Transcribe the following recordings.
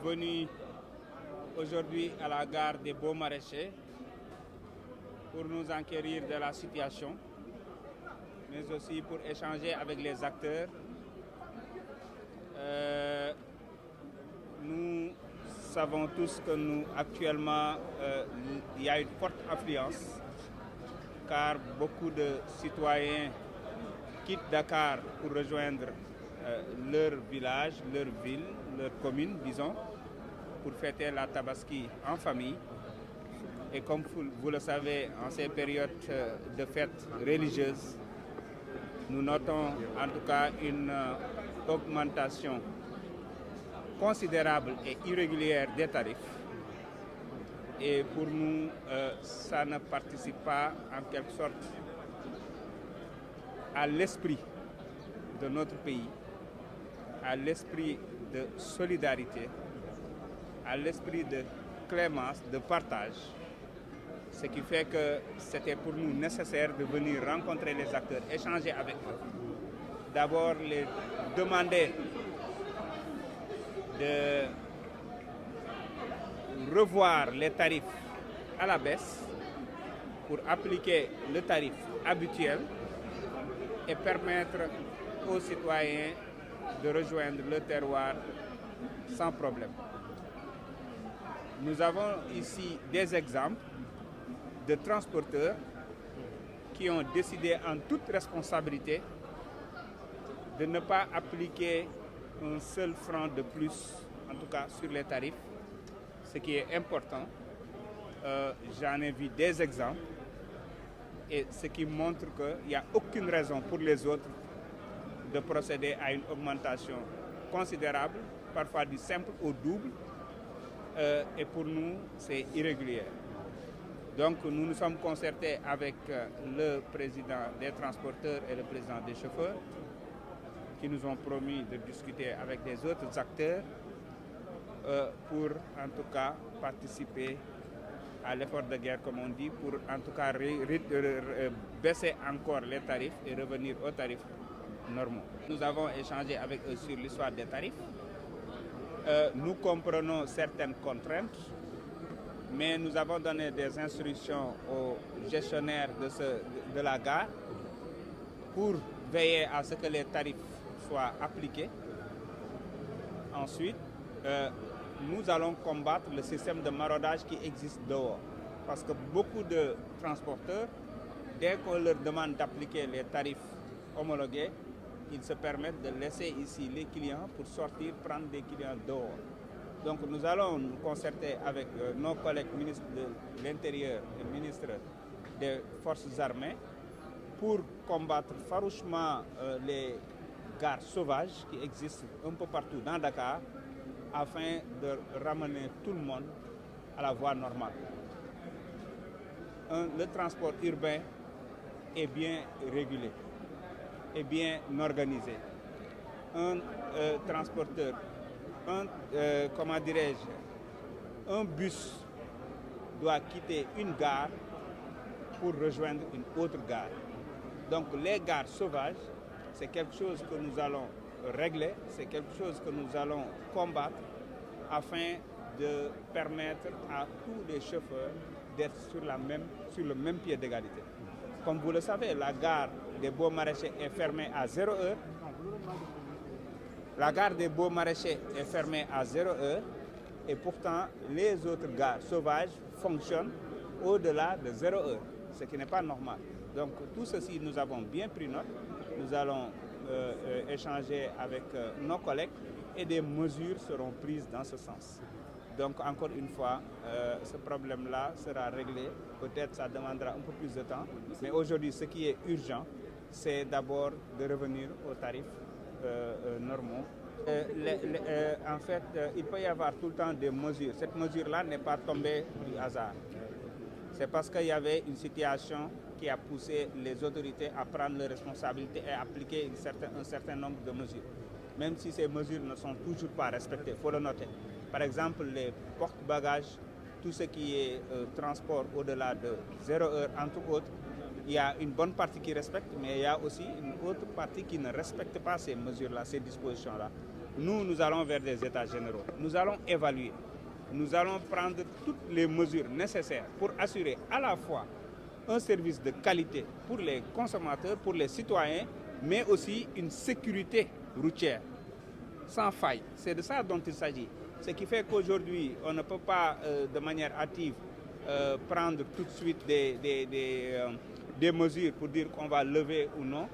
venus aujourd'hui à la gare des Beaux-Maraîchers pour nous enquérir de la situation, mais aussi pour échanger avec les acteurs. Nous savons tous que actuellement, il y a une forte affluence, car beaucoup de citoyens quittent Dakar pour rejoindre leur village, leur ville, leur commune, disons, pour fêter la Tabaski en famille. Et comme vous le savez, en ces périodes de fêtes religieuses, nous notons en tout cas une augmentation considérable et irrégulière des tarifs. Et pour nous, ça ne participe pas en quelque sorte à l'esprit de notre pays, à l'esprit de solidarité, à l'esprit de clémence, de partage. Ce qui fait que c'était pour nous nécessaire de venir rencontrer les acteurs, échanger avec eux. D'abord, les demander de revoir les tarifs à la baisse pour appliquer le tarif habituel et permettre aux citoyens de rejoindre le terroir sans problème. Nous avons ici des exemples de transporteurs qui ont décidé en toute responsabilité de ne pas appliquer un seul franc de plus, en tout cas sur les tarifs, ce qui est important. J'en ai vu des exemples et ce qui montre qu'il n'y a aucune raison pour les autres de procéder à une augmentation considérable, parfois du simple au double, et pour nous, c'est irrégulier. Donc nous nous sommes concertés avec le président des transporteurs et le président des chauffeurs qui nous ont promis de discuter avec des autres acteurs pour en tout cas participer à l'effort de guerre, comme on dit, pour en tout cas baisser encore les tarifs et revenir aux tarifs normaux. Nous avons échangé avec eux sur l'histoire des tarifs. Nous comprenons certaines contraintes, mais nous avons donné des instructions aux gestionnaires de la gare pour veiller à ce que les tarifs soient appliqués. Ensuite, nous allons combattre le système de maraudage qui existe dehors. Parce que beaucoup de transporteurs, dès qu'on leur demande d'appliquer les tarifs homologués, ils se permettent de laisser ici les clients pour sortir, prendre des clients dehors. Donc nous allons nous concerter avec nos collègues ministres de l'Intérieur et ministres des Forces armées pour combattre farouchement les gares sauvages qui existent un peu partout dans Dakar afin de ramener tout le monde à la voie normale. Le transport urbain est bien régulé, est bien organisé. Un transporteur, comment dirais-je, un bus doit quitter une gare pour rejoindre une autre gare. Donc les gares sauvages, c'est quelque chose que nous allons régler, c'est quelque chose que nous allons combattre afin de permettre à tous les chauffeurs d'être sur le même pied d'égalité. Comme vous le savez, la gare des Beaux-Maraîchers est fermée à 0 heure. La gare des Beaux-Maraîchers est fermée à 0 heure et pourtant les autres gares sauvages fonctionnent au-delà de 0 heure, ce qui n'est pas normal. Donc tout ceci, nous avons bien pris note. Nous allons échanger avec nos collègues et des mesures seront prises dans ce sens. Donc encore une fois, ce problème-là sera réglé. Peut-être ça demandera un peu plus de temps. Mais aujourd'hui, ce qui est urgent, c'est d'abord de revenir aux tarifs normaux. En fait, il peut y avoir tout le temps des mesures. Cette mesure-là n'est pas tombée du hasard. C'est parce qu'il y avait une situation qui a poussé les autorités à prendre leurs responsabilités et à appliquer un certain nombre de mesures. Même si ces mesures ne sont toujours pas respectées, il faut le noter. Par exemple, les porte-bagages, tout ce qui est transport au-delà de 0 heure, entre autres, il y a une bonne partie qui respecte, mais il y a aussi une autre partie qui ne respecte pas ces mesures-là, ces dispositions-là. nous allons vers des états généraux. Nous allons évaluer. Nous allons prendre toutes les mesures nécessaires pour assurer à la fois un service de qualité pour les consommateurs, pour les citoyens, mais aussi une sécurité routière sans faille. C'est de ça dont il s'agit. Ce qui fait qu'aujourd'hui, on ne peut pas de manière hâtive prendre tout de suite des mesures pour dire qu'on va lever ou non,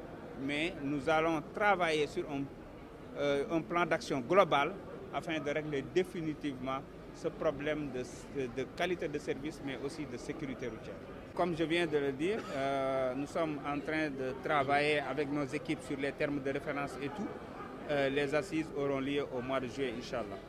mais nous allons travailler sur un plan d'action global afin de régler définitivement ce problème de qualité de service, mais aussi de sécurité routière. Comme je viens de le dire, nous sommes en train de travailler avec nos équipes sur les termes de référence et tout. Les assises auront lieu au mois de juillet, Inch'Allah.